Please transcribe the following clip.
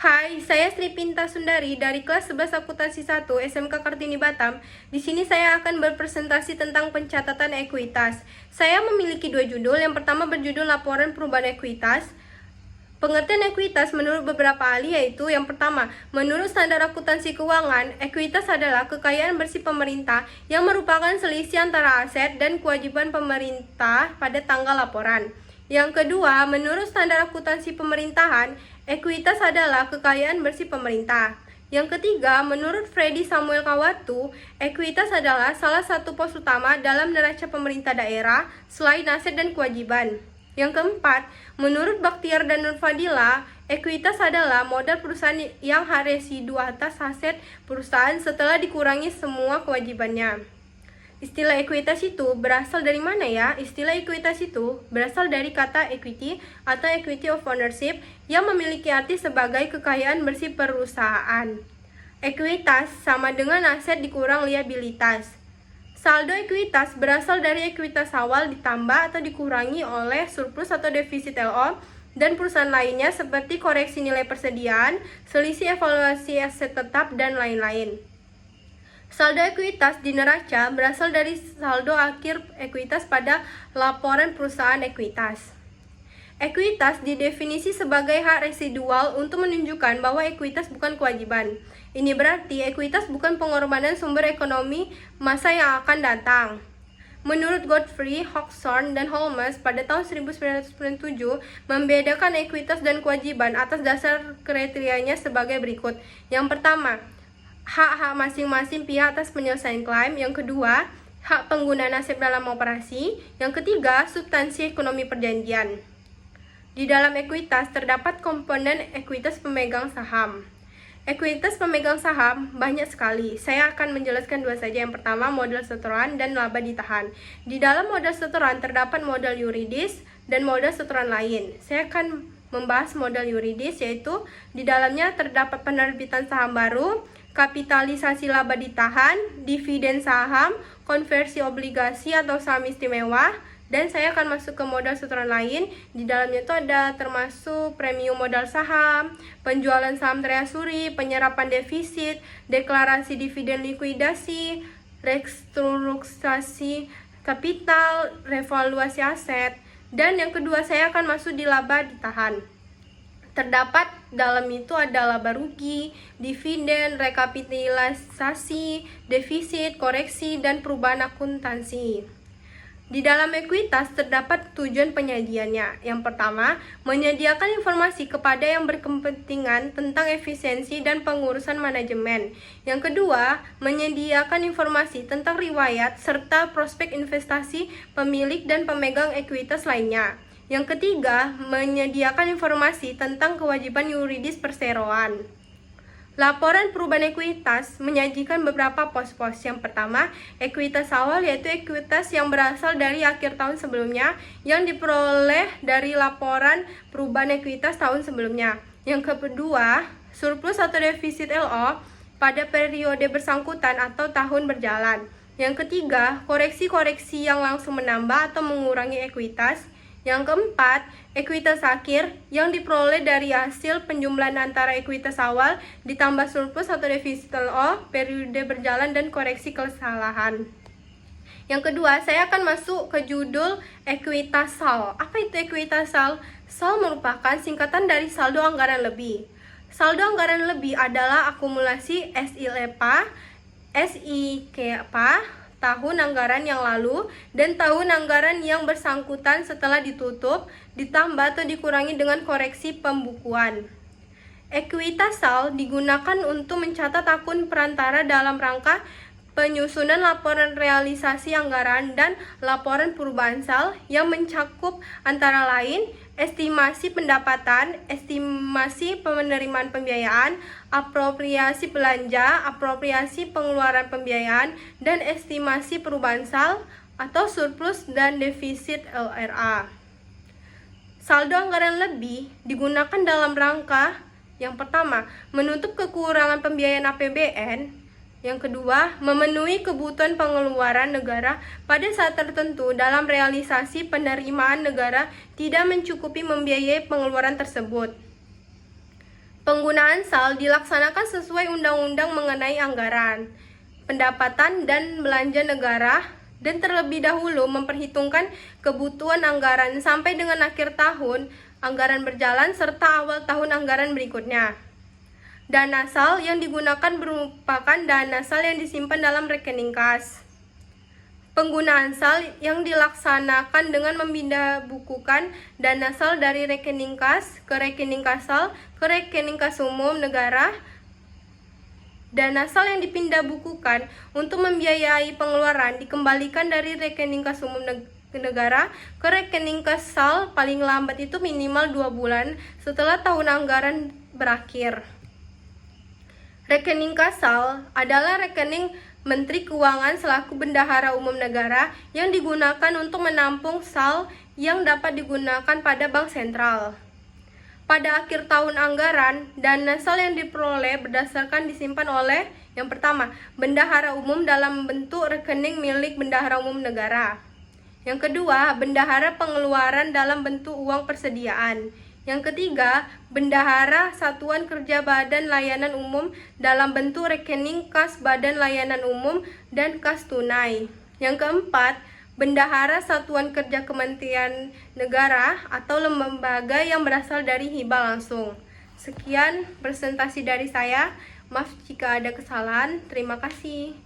Hai, saya Sri Pinta Sundari dari kelas 11 Akuntansi 1 SMK Kartini Batam. Di sini saya akan berpresentasi tentang pencatatan ekuitas. Saya memiliki dua judul. Yang pertama berjudul Laporan Perubahan Ekuitas. Pengertian ekuitas menurut beberapa ahli yaitu yang pertama, menurut standar akuntansi keuangan, ekuitas adalah kekayaan bersih pemerintah yang merupakan selisih antara aset dan kewajiban pemerintah pada tanggal laporan. Yang kedua, menurut standar akuntansi pemerintahan, ekuitas adalah kekayaan bersih pemerintah. Yang ketiga, menurut Freddy Samuel Kawatu, ekuitas adalah salah satu pos utama dalam neraca pemerintah daerah selain aset dan kewajiban. Yang keempat, menurut Bakhtiar dan Nurfadila, ekuitas adalah modal perusahaan yang residu atas aset perusahaan setelah dikurangi semua kewajibannya. Istilah ekuitas itu berasal dari mana ya? Istilah ekuitas itu berasal dari kata equity atau equity of ownership yang memiliki arti sebagai kekayaan bersih perusahaan. Ekuitas sama dengan aset dikurang liabilitas. Saldo ekuitas berasal dari ekuitas awal ditambah atau dikurangi oleh surplus atau defisit LO dan perusahaan lainnya seperti koreksi nilai persediaan, selisih evaluasi aset tetap, dan lain-lain. Saldo ekuitas di neraca berasal dari saldo akhir ekuitas pada laporan perusahaan ekuitas. Ekuitas didefinisi sebagai hak residual untuk menunjukkan bahwa ekuitas bukan kewajiban. Ini berarti ekuitas bukan pengorbanan sumber ekonomi masa yang akan datang. Menurut Godfrey, Hodgson, dan Holmes pada tahun 1997 membedakan ekuitas dan kewajiban atas dasar kriterianya sebagai berikut. Yang pertama, hak-hak masing-masing pihak atas penyelesaian klaim. Yang kedua, hak penggunaan aset dalam operasi. Yang ketiga, substansi ekonomi perjanjian. Di dalam ekuitas terdapat komponen ekuitas pemegang saham. Ekuitas pemegang saham banyak sekali. Saya akan menjelaskan dua saja. Yang pertama, modal setoran dan laba ditahan. Di dalam modal setoran terdapat modal yuridis dan modal setoran lain. Saya akan membahas modal yuridis, yaitu di dalamnya terdapat penerbitan saham baru, kapitalisasi laba ditahan, dividen saham, konversi obligasi atau saham istimewa. Dan saya akan masuk ke modal setoran lain. Di dalamnya itu ada termasuk premium modal saham, penjualan saham treasury, penyerapan defisit, deklarasi dividen likuidasi, restrukturisasi kapital, revaluasi aset. Dan yang kedua, saya akan masuk di laba ditahan. Terdapat dalam itu ada laba rugi, dividen, rekapitalisasi, defisit, koreksi, dan perubahan akuntansi. Di dalam ekuitas terdapat tujuan penyajiannya. Yang pertama, menyediakan informasi kepada yang berkepentingan tentang efisiensi dan pengurusan manajemen. Yang kedua, menyediakan informasi tentang riwayat serta prospek investasi pemilik dan pemegang ekuitas lainnya. Yang ketiga, menyediakan informasi tentang kewajiban yuridis perseroan. Laporan perubahan ekuitas menyajikan beberapa pos-pos. Yang pertama, ekuitas awal, yaitu ekuitas yang berasal dari akhir tahun sebelumnya yang diperoleh dari laporan perubahan ekuitas tahun sebelumnya. Yang kedua, surplus atau defisit LO pada periode bersangkutan atau tahun berjalan. Yang ketiga, koreksi-koreksi yang langsung menambah atau mengurangi ekuitas. Yang keempat, ekuitas akhir yang diperoleh dari hasil penjumlahan antara ekuitas awal ditambah surplus atau defisit LO, periode berjalan, dan koreksi kesalahan. Yang kedua, saya akan masuk ke judul ekuitas SAL. Apa itu ekuitas SAL? SAL merupakan singkatan dari saldo anggaran lebih. Saldo anggaran lebih adalah akumulasi SILEPA, SIKPA, tahun anggaran yang lalu dan tahun anggaran yang bersangkutan setelah ditutup, ditambah atau dikurangi dengan koreksi pembukuan. Ekuitas SAL digunakan untuk mencatat akun perantara dalam rangka penyusunan laporan realisasi anggaran dan laporan perubahan SAL yang mencakup antara lain estimasi pendapatan, estimasi penerimaan pembiayaan, apropriasi belanja, apropriasi pengeluaran pembiayaan, dan estimasi perubahan SAL atau surplus dan defisit LRA. Saldo anggaran lebih digunakan dalam rangka yang pertama, menutup kekurangan pembiayaan APBN. Yang kedua, memenuhi kebutuhan pengeluaran negara pada saat tertentu dalam realisasi penerimaan negara tidak mencukupi membiayai pengeluaran tersebut. Penggunaan SAL dilaksanakan sesuai undang-undang mengenai anggaran, pendapatan dan belanja negara, dan terlebih dahulu memperhitungkan kebutuhan anggaran sampai dengan akhir tahun anggaran berjalan serta awal tahun anggaran berikutnya. Dana SAL yang digunakan merupakan dana SAL yang disimpan dalam rekening kas. Penggunaan SAL yang dilaksanakan dengan memindah bukukan dana SAL dari rekening kas ke rekening kas SAL ke rekening kas umum negara. Dana SAL yang dipindah bukukan untuk membiayai pengeluaran dikembalikan dari rekening kas umum negara ke rekening kas SAL paling lambat itu minimal 2 bulan setelah tahun anggaran berakhir. Rekening kas SAL adalah rekening Menteri Keuangan selaku bendahara umum negara yang digunakan untuk menampung SAL yang dapat digunakan pada bank sentral. Pada akhir tahun anggaran, dana SAL yang diperoleh berdasarkan disimpan oleh yang pertama, bendahara umum dalam bentuk rekening milik bendahara umum negara. Yang kedua, bendahara pengeluaran dalam bentuk uang persediaan. Yang ketiga, bendahara Satuan Kerja Badan Layanan Umum dalam bentuk rekening kas Badan Layanan Umum dan kas tunai. Yang keempat, bendahara Satuan Kerja Kementerian Negara atau lembaga yang berasal dari hibah langsung. Sekian presentasi dari saya. Maaf jika ada kesalahan. Terima kasih.